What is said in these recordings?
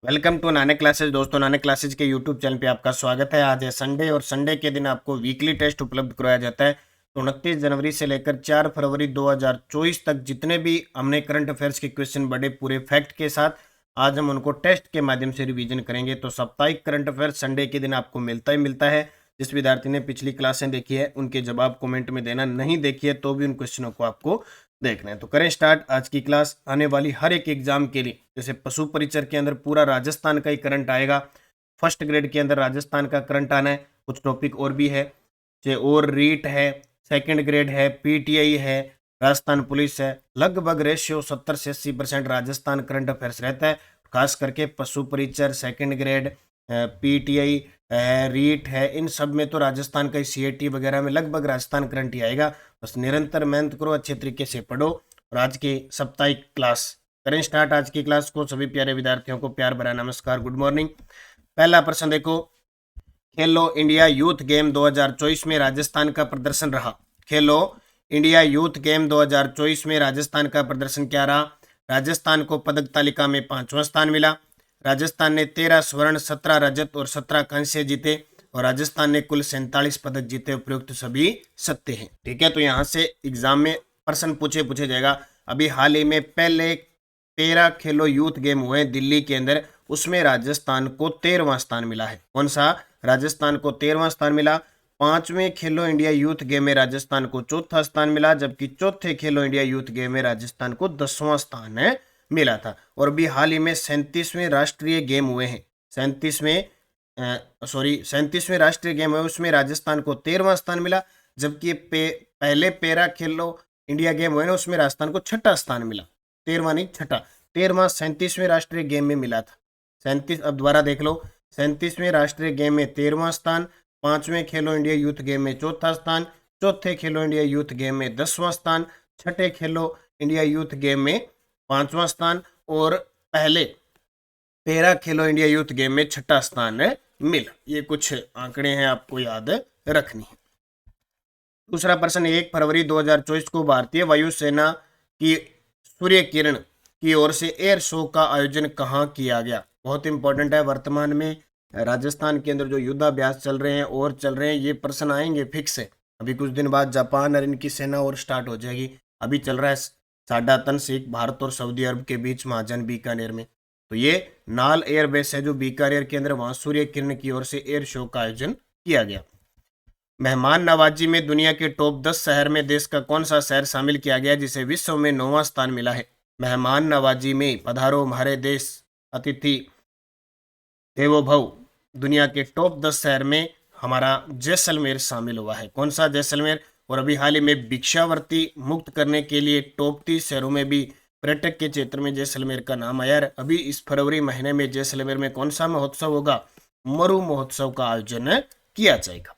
Welcome to Nanak classes. दोस्तों, Nanak classes के YouTube channel पे आपका स्वागत है। आज है संडे और संडे के दिन आपको वीकली टेस्ट उपलब्ध कराया जाता है। तो 29 जनवरी से लेकर 4 फरवरी 2024 तक जितने भी हमने करंट अफेयर्स के क्वेश्चन बड़े पूरे फैक्ट के साथ आज हम उनको टेस्ट के माध्यम से रिवीजन करेंगे। तो साप्ताहिक करंट अफेयर्स संडे के दिन आपको मिलता ही मिलता है। जिस विद्यार्थी ने पिछली क्लासें देखी है उनके जवाब कमेंट में देना, नहीं देखी है तो भी उन क्वेश्चनों को आपको देखना है। तो करें स्टार्ट आज की क्लास। आने वाली हर एक एग्जाम के लिए, जैसे पशु परिचर के अंदर पूरा राजस्थान का ही करंट आएगा, फर्स्ट ग्रेड के अंदर राजस्थान का करंट आना है, कुछ टॉपिक और भी है, और रीट है, सेकंड ग्रेड है, पीटीआई है, राजस्थान पुलिस है। लगभग रेशियो 70 से 80% राजस्थान करंट अफेयर्स रहता है। खास करके पशु परिचर, सेकंड ग्रेड, पीटीआई है, रीट है, इन सब में तो राजस्थान का सीएटी वगैरह में लगभग राजस्थान करंट ही आएगा। बस निरंतर मेहनत करो, अच्छे तरीके से पढ़ो और आज की साप्ताहिक क्लास करें स्टार्ट। आज की क्लास को सभी प्यारे विद्यार्थियों को प्यार भरा नमस्कार, गुड मॉर्निंग। पहला प्रश्न देखो, खेलो इंडिया यूथ गेम 2024 में राजस्थान का प्रदर्शन रहा। खेलो इंडिया यूथ गेम 2024 में राजस्थान का प्रदर्शन क्या रहा? राजस्थान को पदक तालिका में 5वां स्थान मिला। राजस्थान ने 13 स्वर्ण, 17 रजत और 17 कांस्य जीते और राजस्थान ने कुल 47 पदक जीते। उपयुक्त सभी सत्य हैं। ठीक है, तो यहाँ से एग्जाम में प्रश्न पूछे जाएगा। अभी हाल ही में पहले 13 खेलो यूथ गेम हुए दिल्ली के अंदर, उसमें राजस्थान को 13वां स्थान मिला है। कौन सा? राजस्थान को 13वां स्थान मिला। 5वें खेलो इंडिया यूथ गेम में राजस्थान को 4था स्थान मिला, जबकि चौथे खेलो इंडिया यूथ गेम में राजस्थान को 10वां स्थान मिला था। और अभी हाल ही में 37वें राष्ट्रीय गेम हुए हैं। 37वें राष्ट्रीय गेम हुए, उसमें राजस्थान को 13वां स्थान मिला, जबकि पहले पैरा खेलो इंडिया गेम हुए ना, उसमें राजस्थान को 6ठा स्थान मिला। 13वां नहीं, 6ठा। 13वां 37वें राष्ट्रीय गेम में मिला था। 37, अब दोबारा देख लो, 37वें राष्ट्रीय गेम में 13वां स्थान, 5वें खेलो इंडिया यूथ गेम में 4था स्थान, चौथे खेलो इंडिया यूथ गेम में 10वां स्थान, छठे खेलो इंडिया यूथ गेम में 5वां स्थान और पहले पैरा खेलो इंडिया यूथ गेम में 6ठा स्थान मिला। ये कुछ आंकड़े हैं, आपको याद रखनी है। दूसरा प्रश्न, 1 फरवरी 2024 को भारतीय वायुसेना की सूर्य किरण की ओर से एयर शो का आयोजन कहाँ किया गया? बहुत इंपॉर्टेंट है। वर्तमान में राजस्थान के अंदर जो युद्धाभ्यास चल रहे हैं और चल रहे हैं, ये प्रश्न आएंगे फिक्स है। अभी कुछ दिन बाद जापान और इनकी सेना और स्टार्ट हो जाएगी। अभी चल रहा है साडा तन सिख भारत और सऊदी अरब के बीच महाजन बीकानेर में। तो ये नाल एयर बेस है जो बीकानेर के अंदर, वहां सूर्य किरण की ओर से एयर शो का आयोजन किया गया। मेहमान नवाजी में दुनिया के टॉप 10 शहर में देश का कौन सा शहर शामिल किया गया जिसे विश्व में 9वां स्थान मिला है? मेहमान नवाजी में पधारो हमारे देश, अतिथि देवो भव, दुनिया के टॉप 10 शहर में हमारा जैसलमेर शामिल हुआ है। कौन सा? जैसलमेर। और अभी हाल ही में भिक्षावृत्ति मुक्त करने के लिए टॉप 30 शहरों में भी पर्यटक के क्षेत्र में जैसलमेर का नाम आया। अभी इस फरवरी महीने में जैसलमेर में कौन सा महोत्सव होगा? मरु महोत्सव का आयोजन किया जाएगा।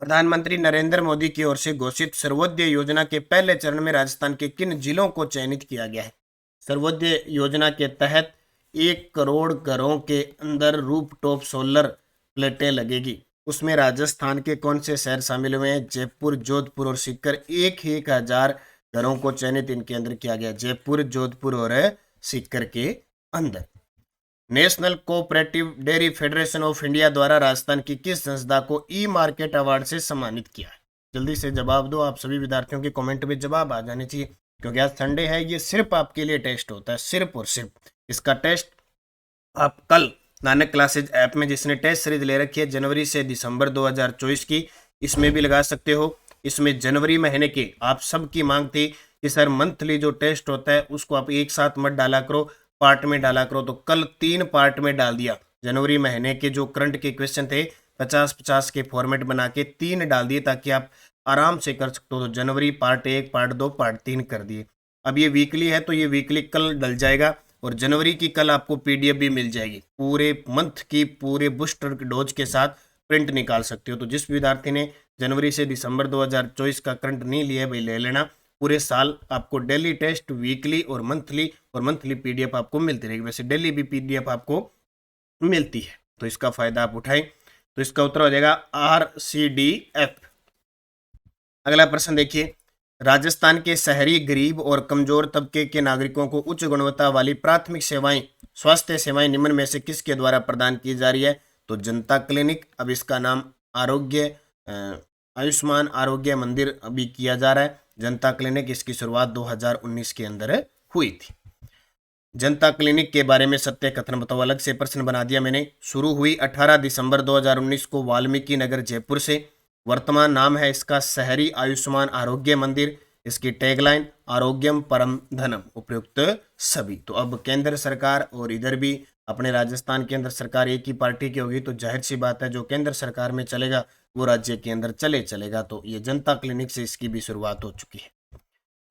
प्रधानमंत्री नरेंद्र मोदी की ओर से घोषित सर्वोदय योजना के पहले चरण में राजस्थान के किन जिलों को चयनित किया गया है? सर्वोदय योजना के तहत 1 करोड़ घरों के अंदर रूफटॉप सोलर प्लेटें लगेगी। उसमें राजस्थान के कौन से शहर शामिल हुए हैं? जयपुर, जोधपुर और सीकर। 1,000 घरों को चयनित इनके अंदर किया गया, जयपुर, जोधपुर और सीकर के अंदर। National cooperative dairy federation of India द्वारा राजस्थान की किस संस्था को ई मार्केट अवार्ड से सम्मानित किया है? जल्दी से जवाब दो। आप सभी विद्यार्थियों के कमेंट में जवाब आ जाने चाहिए, क्योंकि आज संडे है। ये सिर्फ आपके लिए टेस्ट होता है, सिर्फ और सिर्फ। इसका टेस्ट आप कल नानक क्लासेज ऐप में, जिसने टेस्ट सीरीज ले रखी है जनवरी से दिसंबर 2024 की, इसमें भी लगा सकते हो। इसमें जनवरी महीने के आप सबकी मांग थी कि सर मंथली जो टेस्ट होता है उसको आप एक साथ मत डाला करो, पार्ट में डाला करो। तो कल 3 पार्ट में डाल दिया। जनवरी महीने के जो करंट के क्वेश्चन थे 50-50 के फॉर्मेट बना के 3 डाल दिए, ताकि आप आराम से कर सकते हो। तो जनवरी पार्ट 1, पार्ट 2, पार्ट 3 कर दिए। अब ये वीकली है तो ये वीकली कल डल जाएगा और जनवरी की कल आपको पीडीएफ भी मिल जाएगी। पूरे मंथ की पूरे बूस्टर डोज के साथ प्रिंट निकाल सकते हो। तो जिस विद्यार्थी ने जनवरी से दिसंबर 2024 का करंट नहीं लिया भाई, ले लेना। पूरे साल आपको डेली टेस्ट, वीकली और मंथली पीडीएफ आपको मिलती रहेगी। वैसे डेली भी पीडीएफ आपको मिलती है, तो इसका फायदा आप उठाएं। तो इसका उत्तर हो जाएगा RCDF। अगला प्रश्न देखिए, राजस्थान के शहरी गरीब और कमजोर तबके के नागरिकों को उच्च गुणवत्ता वाली प्राथमिक सेवाएं, स्वास्थ्य सेवाएं निम्न में से किसके द्वारा प्रदान की जा रही है? तो जनता क्लिनिक, अब इसका नाम आरोग्य आयुष्मान आरोग्य मंदिर अभी किया जा रहा है। जनता क्लिनिक, इसकी शुरुआत 2019 के अंदर हुई थी। जनता क्लिनिक के बारे में सत्य कथन बताओ, अलग से प्रश्न बना दिया मैंने। शुरू हुई 18 दिसंबर 2019 को वाल्मीकि नगर जयपुर से। वर्तमान नाम है इसका शहरी आयुष्मान आरोग्य मंदिर। इसकी टैगलाइन आरोग्यम परम धनम, उपयुक्त सभी। तो अब केंद्र सरकार और इधर भी अपने राजस्थान के अंदर सरकार एक ही पार्टी की होगी, तो जाहिर सी बात है जो केंद्र सरकार में चलेगा वो राज्य के अंदर चलेगा। तो ये जनता क्लिनिक से इसकी भी शुरुआत हो चुकी है।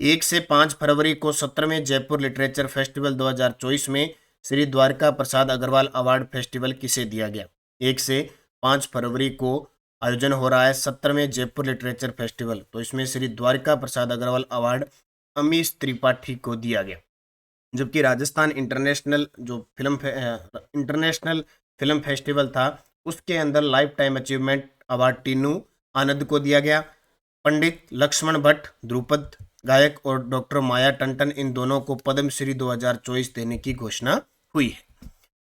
1 से 5 फरवरी को 17वें जयपुर लिटरेचर फेस्टिवल 2024 में श्री द्वारका प्रसाद अग्रवाल अवार्ड फेस्टिवल किसे दिया गया? 1 से 5 फरवरी को आयोजन हो रहा है 17वें जयपुर लिटरेचर फेस्टिवल, तो इसमें श्री द्वारका प्रसाद अग्रवाल अवार्ड अमीश त्रिपाठी को दिया गया। जबकि राजस्थान इंटरनेशनल फिल्म फेस्टिवल था उसके अंदर lifetime achievement award Tinu Anand को दिया गया। पंडित लक्ष्मण भट्ट, ध्रुपद गायक और डॉक्टर माया टंडन, इन दोनों को पद्मश्री 2024 देने की घोषणा हुई है।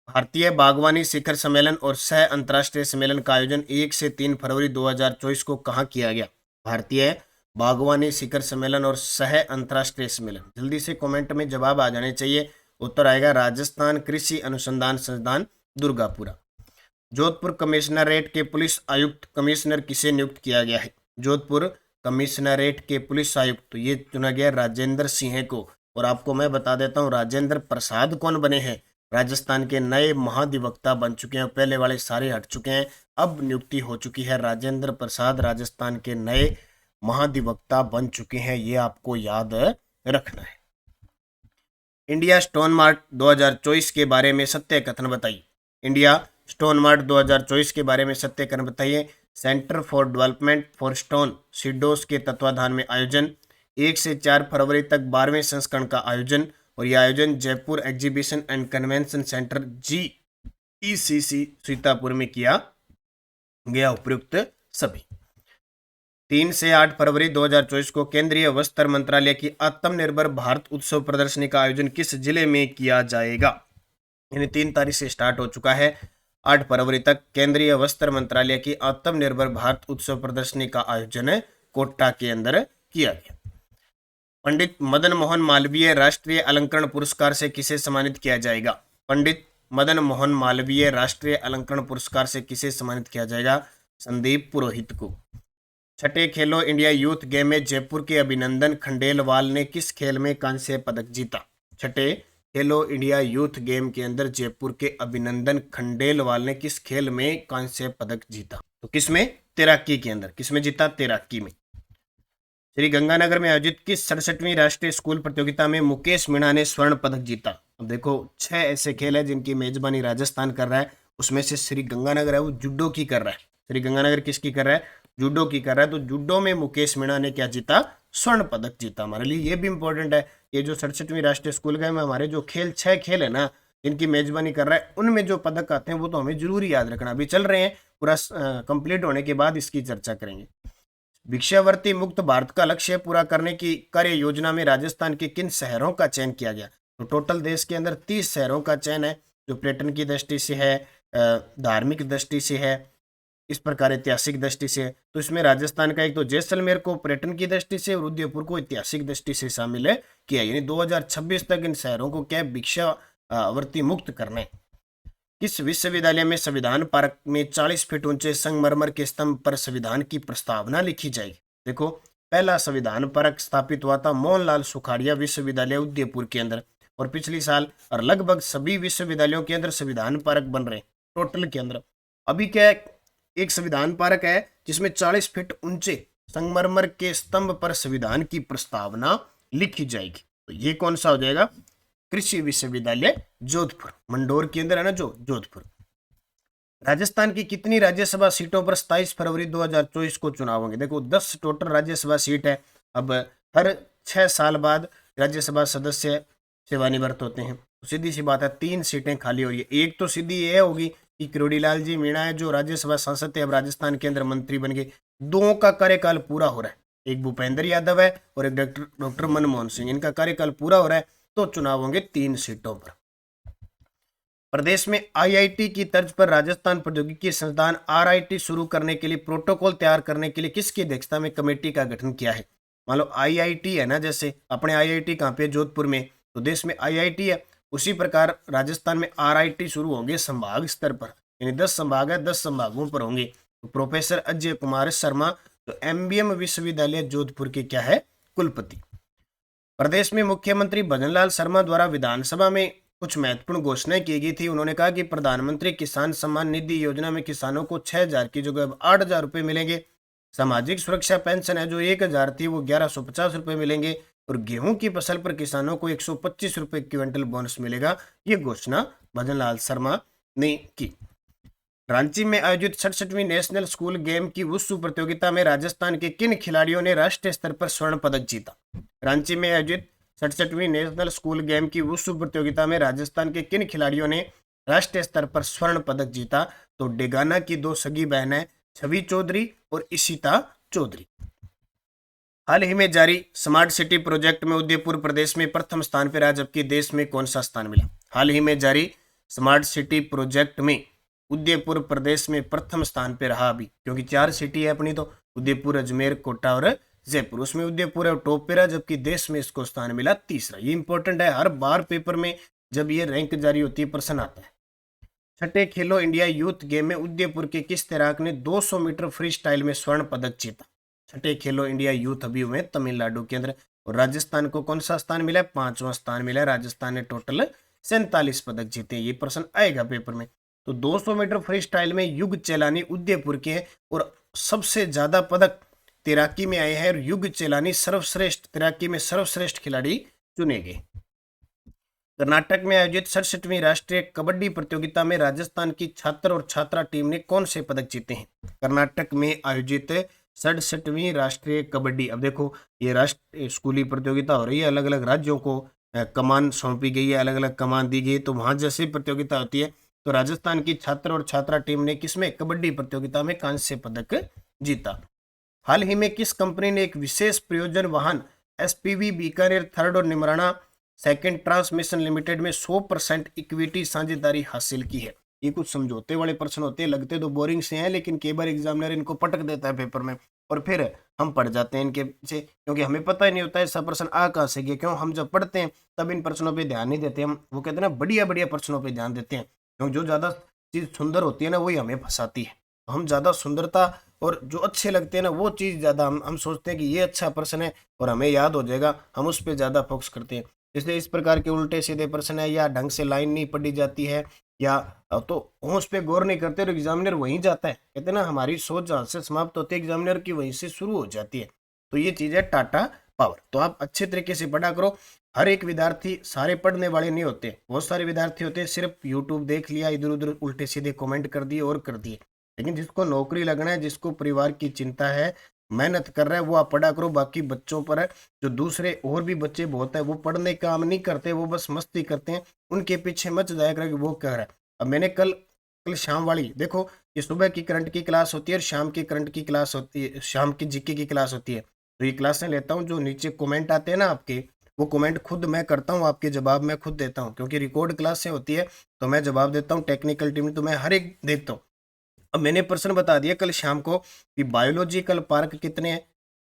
भारतीय बागवानी शिखर सम्मेलन और सह अंतर्राष्ट्रीय सम्मेलन का आयोजन 1 से 3 फरवरी 2024 को कहाँ किया गया? भारतीय बागवानी शिखर सम्मेलन और सह अंतर्राष्ट्रीय सम्मेलन, जल्दी से कमेंट में जवाब आ जाने चाहिए। उत्तर आएगा राजस्थान कृषि अनुसंधान संस्थान दुर्गापुरा। जोधपुर कमिश्नरेट के पुलिस आयुक्त कमिश्नर किसे नियुक्त किया गया है? जोधपुर कमिश्नरेट के पुलिस आयुक्त, तो ये चुना गया राजेंद्र सिंह को। और आपको मैं बता देता हूँ राजेंद्र प्रसाद कौन बने हैं? राजस्थान के नए महाधिवक्ता बन चुके हैं, पहले वाले सारे हट चुके हैं, अब नियुक्ति हो चुकी है। राजेंद्र प्रसाद राजस्थान के नए महाधिवक्ता बन चुके हैं, ये आपको याद रखना है। इंडिया स्टोन मार्ट 2024 के बारे में सत्य कथन बताइए। इंडिया स्टोन मार्ट 2024 के बारे में सत्य कथन बताइए। Centre for development for stone CDOS के तत्वाधान में आयोजन। 1 से 4 फरवरी तक 12वें संस्करण का आयोजन, और यह आयोजन Jaipur exhibition and convention centre GECC Sitapur में किया गया, उपयुक्त सभी। 3 से 8 फरवरी 2024 को केंद्रीय वस्त्र मंत्रालय की आत्मनिर्भर भारत उत्सव प्रदर्शनी का आयोजन किस जिले में किया जाएगा? यानी 3 तारीख से स्टार्ट हो चुका है, 8 फरवरी तक केंद्रीय वस्त्र मंत्रालय की आत्मनिर्भर भारत उत्सव प्रदर्शनी का आयोजन कोटा के अंदर किया गया। पंडित मदन मोहन मालवीय राष्ट्रीय अलंकरण पुरस्कार से किसे सम्मानित किया जाएगा? पंडित मदन मोहन मालवीय राष्ट्रीय अलंकरण पुरस्कार से किसे सम्मानित किया जाएगा? संदीप पुरोहित को। छठे खेलो इंडिया यूथ गेम में जयपुर के अभिनंदन खंडेलवाल ने किस खेल में कांस्य पदक जीता? छठे खेलो इंडिया यूथ गेम के अंदर जयपुर के अभिनंदन खंडेलवाल ने किस खेल में कांस्य पदक जीता? तो किसमें? तैराकी के अंदर। किसमें जीता? तैराकी में। श्री गंगानगर में आयोजित किस 67वीं राष्ट्रीय स्कूल प्रतियोगिता में मुकेश मीणा ने स्वर्ण पदक जीता? अब देखो 6 ऐसे खेल है जिनकी मेजबानी राजस्थान कर रहा है, उसमें से श्री गंगानगर है वो जूडो की कर रहा है। श्री गंगानगर किसकी कर रहा है? जूडो की कर रहा है। तो जूडो में मुकेश मीणा ने क्या जीता? स्वर्ण पदक जीता। हमारे लिए ये भी इंपॉर्टेंट है, ये जो 67वीं राष्ट्रीय स्कूल गेम में हमारे जो 6 खेल है ना जिनकी मेजबानी कर रहा है, उनमें जो पदक आते हैं वो तो हमें जरूरी याद रखना। अभी चल रहे हैं, पूरा कंप्लीट होने के बाद इसकी चर्चा करेंगे। भिक्षावृत्ति मुक्त भारत का लक्ष्य पूरा करने की कार्य योजना में राजस्थान के किन शहरों का चयन किया गया? तो टोटल देश के अंदर 30 शहरों का चयन है, जो पर्यटन की दृष्टि से है, धार्मिक दृष्टि से है, इस प्रकार ऐतिहासिक दृष्टि से। तो इसमें राजस्थान का एक तो जैसलमेर को पर्यटन की दृष्टि से और उदयपुर को ऐतिहासिक दृष्टि से शामिल किया। यानी 2026 तक इन शहरों को क्या भिक्षावृत्ति मुक्त करना है। किस विश्वविद्यालय में संविधान पार्क में 40 फीट ऊंचे संगमरमर के स्तंभ पर संविधान की प्रस्तावना लिखी जाएगी? देखो पहला संविधान पार्क स्थापित हुआ था मोहनलाल सुखाड़िया विश्वविद्यालय उदयपुर के अंदर, और पिछली साल और लगभग सभी विश्वविद्यालयों के अंदर संविधान पार्क बन रहे हैं टोटल के अंदर। अभी क्या एक संविधान पार्क है जिसमें 40 फीट ऊंचे संगमरमर के स्तंभ पर संविधान की प्रस्तावना लिखी जाएगी। तो ये कौन सा हो जाएगा? कृषि विश्वविद्यालय जोधपुर, मंडोर के अंदर है ना जो जोधपुर। राजस्थान की कितनी राज्यसभा सीटों पर 27 फरवरी 2024 को चुनाव होंगे? देखो 10 टोटल राज्यसभा सीट है। अब हर 6 साल बाद राज्यसभा सदस्य सेवानिवृत्त होते हैं, तो सीधी सी बात है 3 सीटें खाली हो रही है। एक तो सीधी ये होगी कि किरोड़ीलाल जी मीणा है जो राज्यसभा सांसद थे, अब राजस्थान के अंदर मंत्री बन गए, 2 का कार्यकाल पूरा हो रहा है। एक भूपेंद्र यादव है और एक डॉक्टर मनमोहन सिंह। इनका कार्यकाल पूरा हो रहा है तो चुनाव होंगे 3 सीटों पर। प्रदेश में आईआईटी की तर्ज पर राजस्थान प्रौद्योगिकी संस्थान आरआईटी शुरू करने के लिए प्रोटोकॉल तैयार करने के लिए किसकी अध्यक्षता में कमेटी का गठन किया है? मान लो आईआईटी है ना, जैसे अपने आईआईटी कहाँ पे, जोधपुर में, तो देश में आईआईटी है, उसी प्रकार राजस्थान में आरआईटी शुरू होंगे संभाग स्तर पर, यानी 10 संभाग है, 10 संभागों पर होंगे। तो प्रोफेसर अजय कुमार शर्मा तो एमबीएम विश्वविद्यालय जोधपुर के क्या है, कुलपति। प्रदेश में मुख्यमंत्री भजनलाल शर्मा द्वारा विधानसभा में कुछ महत्वपूर्ण घोषणाएं की गई थी। उन्होंने कहा कि प्रधानमंत्री किसान सम्मान निधि योजना में किसानों को 6,000 की जगह अब 8,000 रुपये मिलेंगे। सामाजिक सुरक्षा पेंशन है जो 1,000 थी वो 1,150 रुपये मिलेंगे और गेहूं की फसल पर किसानों को 125 रुपये क्विंटल बोनस मिलेगा। ये घोषणा भजनलाल शर्मा ने की। रांची में आयोजित 67वीं नेशनल स्कूल गेम की वुशु प्रतियोगिता में राजस्थान के किन खिलाड़ियों ने राष्ट्रीय स्तर पर स्वर्ण पदक जीता? रांची में आयोजित 67वीं नेशनल स्कूल गेम की वुशु प्रतियोगिता में राजस्थान के किन खिलाड़ियों ने राष्ट्रीय स्तर पर स्वर्ण पदक जीता? तो डेगाना की 2 सगी बहनें छवि चौधरी और इशिता चौधरी। हाल ही में जारी स्मार्ट सिटी प्रोजेक्ट में उदयपुर प्रदेश में प्रथम स्थान पर रहा, जबकि देश में कौन सा स्थान मिला? हाल ही में जारी स्मार्ट सिटी प्रोजेक्ट में उदयपुर प्रदेश में प्रथम स्थान पर रहा अभी, क्योंकि 4 सिटी है अपनी, तो उदयपुर, अजमेर, कोटा और जयपुर, उसमें उदयपुर है टॉप पे रहा, जबकि देश में इसको स्थान मिला तीसरा। ये इंपॉर्टेंट है, हर बार पेपर में जब ये रैंक जारी होती है प्रश्न आता है। 6ठे खेलो इंडिया यूथ गेम में उदयपुर के किस तैराक ने 200 मीटर फ्री स्टाइल में स्वर्ण पदक जीता? 6ठे खेलो इंडिया यूथ अभी हुए तमिलनाडु के अंदर। और राजस्थान को कौन सा स्थान मिला है? 5वां स्थान मिला है। राजस्थान ने टोटल 47 पदक जीते। ये प्रश्न आएगा पेपर में। तो 200 मीटर फ्री स्टाइल में युग चेलानी उदयपुर के हैं और सबसे ज्यादा पदक तैराकी में आए हैं और युग चेलानी सर्वश्रेष्ठ तैराकी में सर्वश्रेष्ठ खिलाड़ी चुने गए। कर्नाटक में आयोजित 67वीं राष्ट्रीय कबड्डी प्रतियोगिता में राजस्थान की छात्र और छात्रा टीम ने कौन से पदक जीते हैं? कर्नाटक में आयोजित 67वीं राष्ट्रीय कबड्डी, अब देखो ये राष्ट्रीय स्कूली प्रतियोगिता हो रही है, अलग अलग राज्यों को कमान सौंपी गई है, अलग अलग कमान दी गई, तो वहां जैसी प्रतियोगिता होती है तो राजस्थान की छात्र और छात्रा टीम ने किसमें? कबड्डी प्रतियोगिता में कांस्य पदक जीता। हाल ही में किस कंपनी ने एक विशेष प्रयोजन वाहन एसपीवी बीकानेर थर्ड और निमराना सेकंड ट्रांसमिशन लिमिटेड में 100% इक्विटी साझेदारी हासिल की है? ये कुछ समझौते वाले प्रश्न होते हैं, लगते तो बोरिंग से हैं, लेकिन कई बार एग्जामिनर इनको पटक देता है पेपर में और फिर हम पढ़ जाते हैं इनके पीछे, क्योंकि हमें पता ही नहीं होता है ऐसा प्रश्न आ कहाँ से गया। क्यों? हम जब पढ़ते हैं तब इन प्रश्नों पर ध्यान नहीं देते, हम वो कहते हैं ना बढ़िया बढ़िया प्रश्नों पर ध्यान देते हैं, क्योंकि जो ज़्यादा चीज़ सुंदर होती है ना वही हमें फंसाती है। हम ज़्यादा सुंदरता और जो अच्छे लगते हैं ना वो चीज़ ज़्यादा हम सोचते हैं कि ये अच्छा प्रश्न है और हमें याद हो जाएगा, हम उस पर ज़्यादा फोकस करते हैं। इसलिए इस प्रकार के उल्टे सीधे प्रश्न है या ढंग से लाइन नहीं पढ़ी जाती है या तो हम उस पर गौर नहीं करते और एग्जामिनर वहीं जाता है। कहते हैं ना हमारी सोच जहाँ से समाप्त होती है एग्जामिनर की वहीं से शुरू हो जाती है। तो ये चीज़ है टाटा पावर। तो आप अच्छे तरीके से पढ़ा करो। हर एक विद्यार्थी सारे पढ़ने वाले नहीं होते, बहुत सारे विद्यार्थी होते हैं सिर्फ यूट्यूब देख लिया, इधर उधर उल्टे सीधे कमेंट कर दिए और कर दिए। लेकिन जिसको नौकरी लगना है, जिसको परिवार की चिंता है, मेहनत कर रहा है, वो आप पढ़ा करो। बाकी बच्चों पर है, जो दूसरे और भी बच्चे बहुत है वो पढ़ने का काम नहीं करते, वो बस मस्ती करते हैं, उनके पीछे मत जाया कर वो कह रहा है। अब मैंने कल शाम वाली देखो, ये सुबह की करंट की क्लास होती है और शाम की करंट की क्लास होती है, शाम की जीके की क्लास होती है। तो ये क्लासें लेता हूँ, जो नीचे कमेंट आते हैं ना आपके, वो कमेंट खुद मैं करता हूँ, आपके जवाब मैं खुद देता हूँ, क्योंकि रिकॉर्ड क्लासें होती है तो मैं जवाब देता हूँ। टेक्निकल टीम तो मैं हर एक देखता हूँ। अब मैंने प्रश्न बता दिया कल शाम को कि बायोलॉजिकल पार्क कितने हैं?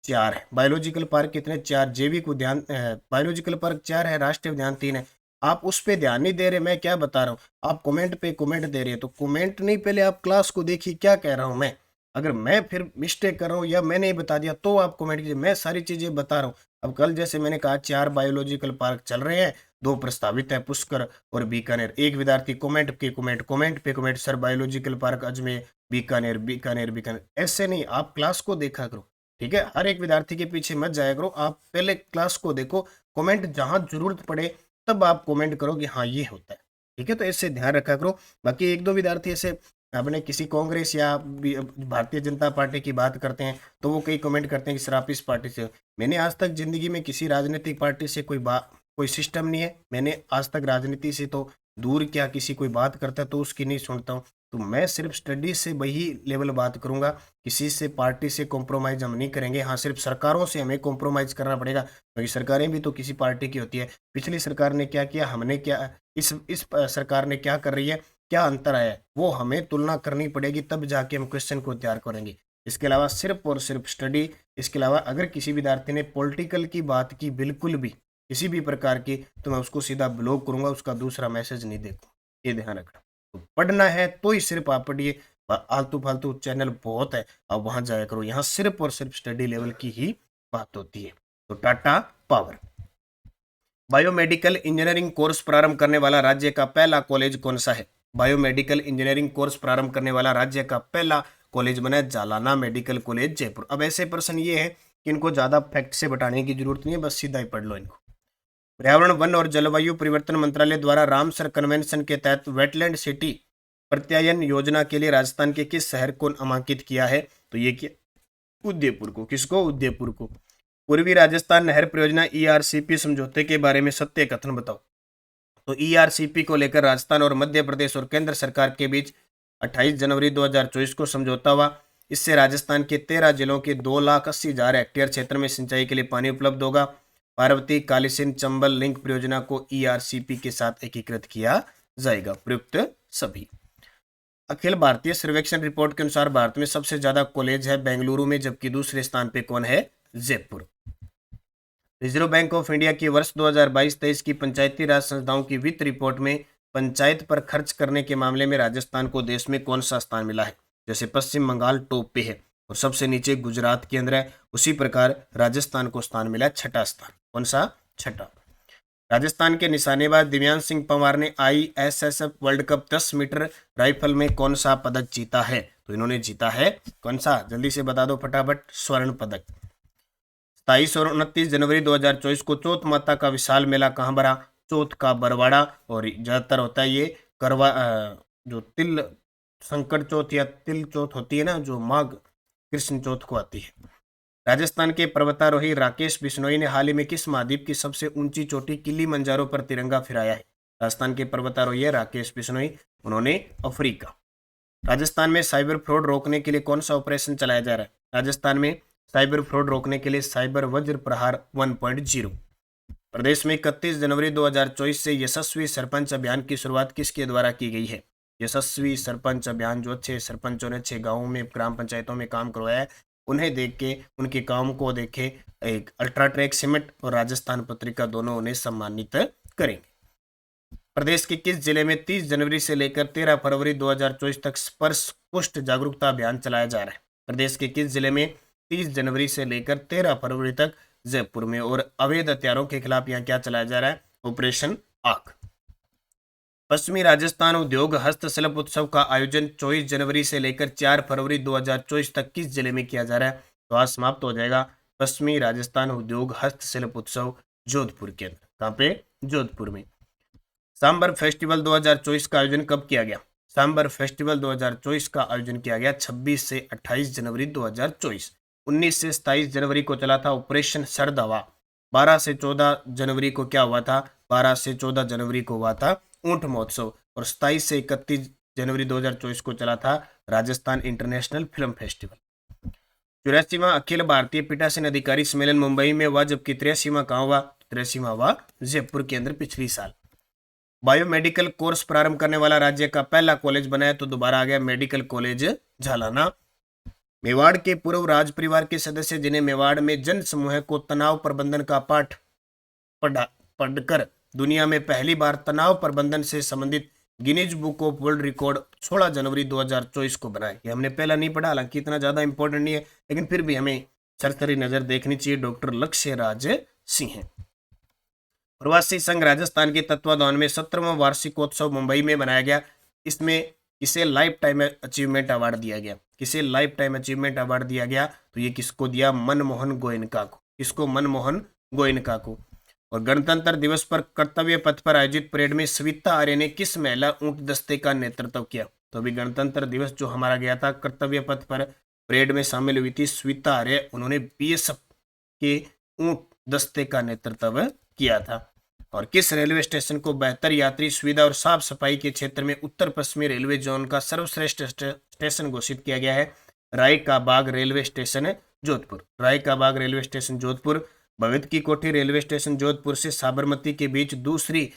4 है। बायोलॉजिकल पार्क कितने? 4। जैविक उद्यान बायोलॉजिकल पार्क 4 है, राष्ट्रीय उद्यान 3 है। आप उस पे ध्यान नहीं दे रहे, मैं क्या बता रहा हूँ, आप कमेंट पे कमेंट दे रहे हैं। तो कमेंट नहीं, पहले आप क्लास को देखिए क्या कह रहा हूँ मैं। अगर मैं फिर मिस्टेक कर रहा हूँ या मैंने बता दिया तो आप कमेंट कीजिए, मैं सारी चीजें बता रहा हूँ। अब कल जैसे मैंने कहा 4 बायोलॉजिकल पार्क चल रहे हैं, 2 प्रस्तावित है, पुष्कर और बीकानेर। एक विद्यार्थी कमेंट पे comment, sir biological park Ajmer, Bikaner Bikaner Bikaner, ऐसे नहीं, आप क्लास को देखा करो। ठीक है, हर एक विद्यार्थी के पीछे मत जाया करो, आप पहले क्लास को देखो, कमेंट जहां जरूरत पड़े तब आप कमेंट करो कि हाँ ये होता है। ठीक है, तो इससे ध्यान रखा करो। बाकी 1-2 विद्यार्थी ऐसे अपने किसी कांग्रेस या भारतीय जनता पार्टी की बात करते हैं तो वो कई कमेंट करते हैं कि सर आप इस पार्टी से। मैंने आज तक जिंदगी में किसी राजनीतिक पार्टी से कोई सिस्टम नहीं है। मैंने आज तक राजनीति से तो दूर, क्या किसी कोई बात करता है तो उसकी नहीं सुनता हूँ। तो मैं सिर्फ स्टडी से वही लेवल बात करूंगा, किसी से पार्टी से कॉम्प्रोमाइज हम नहीं करेंगे। हाँ, सिर्फ सरकारों से हमें कॉम्प्रोमाइज करना पड़ेगा, क्योंकि सरकारें भी तो किसी पार्टी की होती है। पिछली सरकार ने क्या किया, हमने क्या, इस सरकार ने क्या कर रही है, क्या अंतर आया है, वो हमें तुलना करनी पड़ेगी, तब जाके हम क्वेश्चन को तैयार करेंगे। इसके अलावा सिर्फ और सिर्फ स्टडी। इसके अलावा अगर किसी विद्यार्थी ने पॉलिटिकल की बात की बिल्कुल भी किसी भी प्रकार की, तो मैं उसको सीधा ब्लॉक करूंगा, उसका दूसरा मैसेज नहीं देखूंगा, ये ध्यान रखना। तो पढ़ना है तो ही सिर्फ आप पढ़िए, आलतू फालतू चैनल बहुत है, आप वहां जाया करो, यहाँ सिर्फ और सिर्फ स्टडी लेवल की ही बात होती है। तो Tata power. Biomedical engineering course प्रारंभ करने वाला राज्य का पहला कॉलेज कौन सा है? बायोमेडिकल इंजीनियरिंग कोर्स प्रारंभ करने वाला राज्य का पहला कॉलेज बना है जालाना मेडिकल कॉलेज जयपुर। अब ऐसे प्रश्न ये है कि इनको ज्यादा फैक्ट से बताने की जरूरत नहीं है, बस सीधा ही पढ़ लो इनको। पर्यावरण, वन और जलवायु परिवर्तन मंत्रालय द्वारा रामसर कन्वेंशन के तहत वेटलैंड सिटी प्रत्यायन योजना के लिए राजस्थान के किस शहर को नामांकित किया है? तो ये क्या, उदयपुर को। किसको? उदयपुर को। पूर्वी राजस्थान नहर परियोजना ईआरसीपी समझौते के बारे में सत्य कथन बताओ। तो ईआरसीपी को लेकर राजस्थान और मध्य प्रदेश और केंद्र सरकार के बीच 28 जनवरी 2024 को समझौता हुआ। इससे राजस्थान के 13 जिलों के 2,80,000 हेक्टेयर क्षेत्र में सिंचाई के लिए पानी उपलब्ध होगा। पार्वती कालीसिंध चंबल लिंक परियोजना को ईआरसीपी के साथ एकीकृत किया जाएगा। प्रयुक्त सभी। अखिल भारतीय सर्वेक्षण रिपोर्ट के अनुसार भारत में सबसे ज्यादा कॉलेज है बेंगलुरु में, जबकि दूसरे स्थान पे कौन है? Jaipur. Reserve bank of India की वर्ष 2022-23 की पंचायती राज संस्थाओं की वित्त रिपोर्ट में पंचायत पर खर्च करने के मामले में राजस्थान को देश में कौन सा स्थान मिला है? जैसे पश्चिम बंगाल टॉप पे है और सबसे नीचे गुजरात के अंदर है, उसी प्रकार राजस्थान को स्थान मिला छठा स्थान। कौन सा? छठा। राजस्थान के निशानेबाज दिव्यांश सिंह पंवार ने ISSF world cup 10 metre rifle में कौन सा पदक जीता है? तो इन्होंने जीता है कौन सा? जल्दी से बता दो फटाफट। स्वर्ण पदक। 27 और 29 जनवरी 2024 को चौथ माता का विशाल मेला कहाँ भरा? चौथ का बरवाड़ा। और ज्यादातर होता है ये करवा जो तिल संकट चौथ या तिल चौथ होती है ना, जो माघ कृष्ण चौथ को आती है। राजस्थान के पर्वतारोही राकेश बिश्नोई ने हाल ही में किस महाद्वीप की सबसे ऊंची चोटी किलिमंजारो पर तिरंगा फहराया है? राजस्थान के पर्वतारोही है राकेश बिश्नोई, उन्होंने अफ्रीका। राजस्थान में साइबर फ्रॉड रोकने के लिए कौन सा ऑपरेशन चलाया जा रहा है? राजस्थान में साइबर फ्रॉड रोकने के लिए साइबर वज्र प्रहार 1.0। प्रदेश में 31 जनवरी 2024 से यशस्वी सरपंच अभियान की शुरुआत किसके द्वारा की गई है? यशस्वी सरपंच अभियान, जो अच्छे सरपंचों ने अच्छे गांवों में ग्राम पंचायतों में काम करवाया है, उन्हें देख के, उनके काम को देखे एक अल्ट्राट्रैक सीमेंट और राजस्थान पत्रिका दोनों उन्हें सम्मानित करेंगे। प्रदेश के किस जिले में 30 जनवरी से लेकर 13 फरवरी 2024 तक स्पर्श पुष्ट जागरूकता अभियान चलाया जा रहा है? प्रदेश के किस जिले में 30 जनवरी से लेकर 13 फरवरी तक? जयपुर में। और अवैध हथियारों के खिलाफ यहाँ क्या चलाया जा रहा है? ऑपरेशन आग। पश्चिमी राजस्थान उद्योग हस्तशिल्प उत्सव का आयोजन 24 जनवरी से लेकर 4 फरवरी 2024 तक किस जिले में किया जा रहा है? तो आज समाप्त हो जाएगा पश्चिमी राजस्थान उद्योग हस्तशिल्प उत्सव जोधपुर के अंदर। कहाँ पे? जोधपुर में। सांबर फेस्टिवल 2024 का आयोजन कब किया गया? सांबर फेस्टिवल 2024 का आयोजन किया गया 26 से 28 जनवरी 2024। 19 से 27 जनवरी को चला था ऑपरेशन सर्द हवा। 12 से 14 जनवरी को क्या हुआ था? 12 से 14 जनवरी को हुआ था ऊंट महोत्सव। और 27 से 31 जनवरी 2024 को चला था Rajasthan international film festival. 84वां Akhil Bharatiya पीठासीन अधिकारी सम्मेलन मुंबई में हुआ, जबकि 83वां कहाँ हुआ? 83वां हुआ जयपुर के अंदर पिछली साल। बायोमेडिकल कोर्स प्रारंभ करने वाला राज्य का पहला कॉलेज बना है, तो दोबारा आ गया मेडिकल कॉलेज झालाना। मेवाड़ के पूर्व राज परिवार के सदस्य जिन्हें मेवाड़ में जन समूह को तनाव प्रबंधन का पाठ पढ़कर दुनिया में पहली बार तनाव प्रबंधन से संबंधित Guinness book of world record 16 जनवरी 2024 को बनाए। ये हमने पहला नहीं पढ़ा, हालांकि इतना ज्यादा इंपॉर्टेंट नहीं है, लेकिन फिर भी हमें सरसरी नजर देखनी चाहिए। डॉक्टर लक्ष्य राज सिंह। प्रवासी संघ राजस्थान के तत्वाधान में 17वां वार्षिकोत्सव मुंबई में मनाया गया। इसमें किसे लाइफ टाइम अचीवमेंट अवार्ड दिया गया? किसे लाइफ टाइम अचीवमेंट अवार्ड दिया गया? तो ये किसको दिया? मनमोहन गोयनका को। किसको? मनमोहन गोयनका को। और गणतंत्र दिवस पर कर्तव्य पथ पर आयोजित परेड में सविता आर्य ने किस महिला ऊंट दस्ते का नेतृत्व किया? तो अभी गणतंत्र दिवस जो हमारा गया था, कर्तव्य पथ पर परेड में शामिल हुई थी सविता आर्य, उन्होंने BSF के ऊंट दस्ते का नेतृत्व किया था। और किस रेलवे स्टेशन को बेहतर यात्री सुविधा और साफ सफाई के क्षेत्र में उत्तर पश्चिमी रेलवे जोन का सर्वश्रेष्ठ स्टेशन घोषित किया गया है? राय का बाग रेलवे स्टेशन जोधपुर। राय का बाग रेलवे स्टेशन जोधपुर। भगत की कोठी रेलवे स्टेशन जोधपुर से साबरमती के बीच दूसरी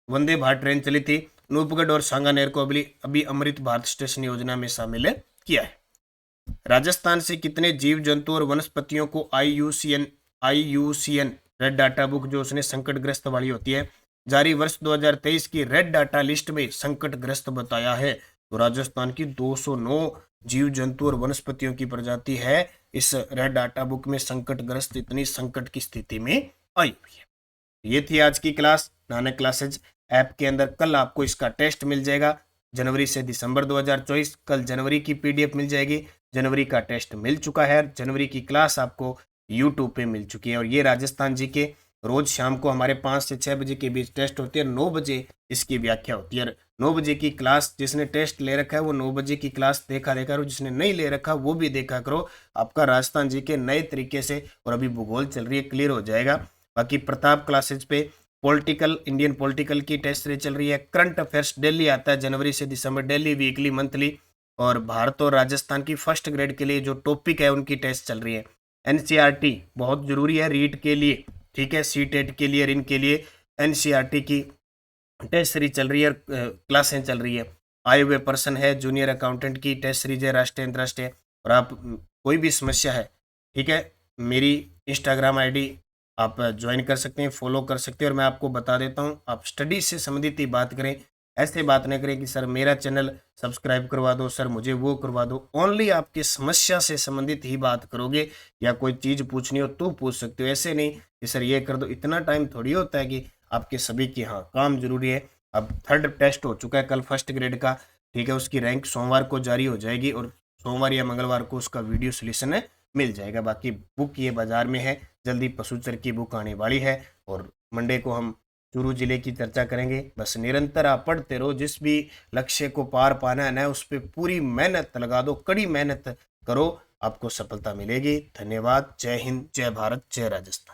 वंदे भारत ट्रेन चली थी। नूपगढ़ और सांगानेर को अभी अमृत भारत स्टेशन योजना में शामिल किया है। राजस्थान से कितने जीव जंतु और वनस्पतियों को आईयूसीएन रेड डाटा बुक, जो उसने संकटग्रस्त वाली होती है, जारी वर्ष 2023 की रेड डाटा लिस्ट में संकटग्रस्त बताया है? तो राजस्थान की 209 जीव जंतु और वनस्पतियों की प्रजाति है इस रेड डाटा बुक में संकटग्रस्त, इतनी संकट की स्थिति में आई हुई है। ये थी आज की क्लास नानक क्लासेज ऐप के अंदर। कल आपको इसका टेस्ट मिल जाएगा जनवरी से दिसंबर 2024। कल जनवरी की पीडीएफ मिल जाएगी। जनवरी का टेस्ट मिल चुका है। जनवरी की क्लास आपको यूट्यूब पे मिल चुकी है। और ये राजस्थान जी के रोज शाम को हमारे 5 से 6 बजे के बीच टेस्ट होती है। 9 बजे इसकी व्याख्या होती है। 9 बजे की क्लास जिसने टेस्ट ले रखा है वो 9 बजे की क्लास देखा करो, जिसने नहीं ले रखा वो भी देखा करो। आपका राजस्थान जी के नए तरीके से, और अभी भूगोल चल रही है, क्लियर हो जाएगा। बाकी प्रताप क्लासेज पे पॉलिटिकल, इंडियन पॉलिटिकल की टेस्ट सीरीज चल रही है। करंट अफेयर्स डेली आता है जनवरी से दिसंबर, डेली, वीकली, मंथली। और भारत और राजस्थान की फर्स्ट ग्रेड के लिए जो टॉपिक है उनकी टेस्ट चल रही है। एनसीईआरटी बहुत जरूरी है रीट के लिए, ठीक है, सीटेट के लिए, रिन के लिए एनसीईआरटी की टेस्ट सीरीज चल रही है, क्लासें चल रही है। आए हुए पर्सन है, जूनियर अकाउंटेंट की टेस्ट सीरीज है, राष्ट्रीय अंतर्राष्ट्रीय। और आप कोई भी समस्या है, ठीक है, मेरी इंस्टाग्राम आईडी आप ज्वाइन कर सकते हैं, फॉलो कर सकते हैं। और मैं आपको बता देता हूं, आप स्टडी से संबंधित ही बात करें, ऐसे बात नहीं करें कि सर मेरा चैनल सब्सक्राइब करवा दो, सर मुझे वो करवा दो। ओनली आपकी समस्या से संबंधित ही बात करोगे, या कोई चीज़ पूछनी हो तो पूछ सकते हो। ऐसे नहीं कि सर ये कर दो, इतना टाइम थोड़ी होता है कि आपके सभी की, हाँ, काम जरूरी है। अब 3rd टेस्ट हो चुका है कल फर्स्ट ग्रेड का, ठीक है, उसकी रैंक सोमवार को जारी हो जाएगी और सोमवार या मंगलवार को उसका वीडियो सोल्यूशन मिल जाएगा। बाकी बुक ये बाजार में है, जल्दी पशुचर की बुक आने वाली है। और मंडे को हम चूरू जिले की चर्चा करेंगे। बस निरंतर आप पढ़ते रहो, जिस भी लक्ष्य को पार पाना है ना, उस पर पूरी मेहनत लगा दो, कड़ी मेहनत करो, आपको सफलता मिलेगी। धन्यवाद। जय हिंद, जय भारत, जय राजस्थान।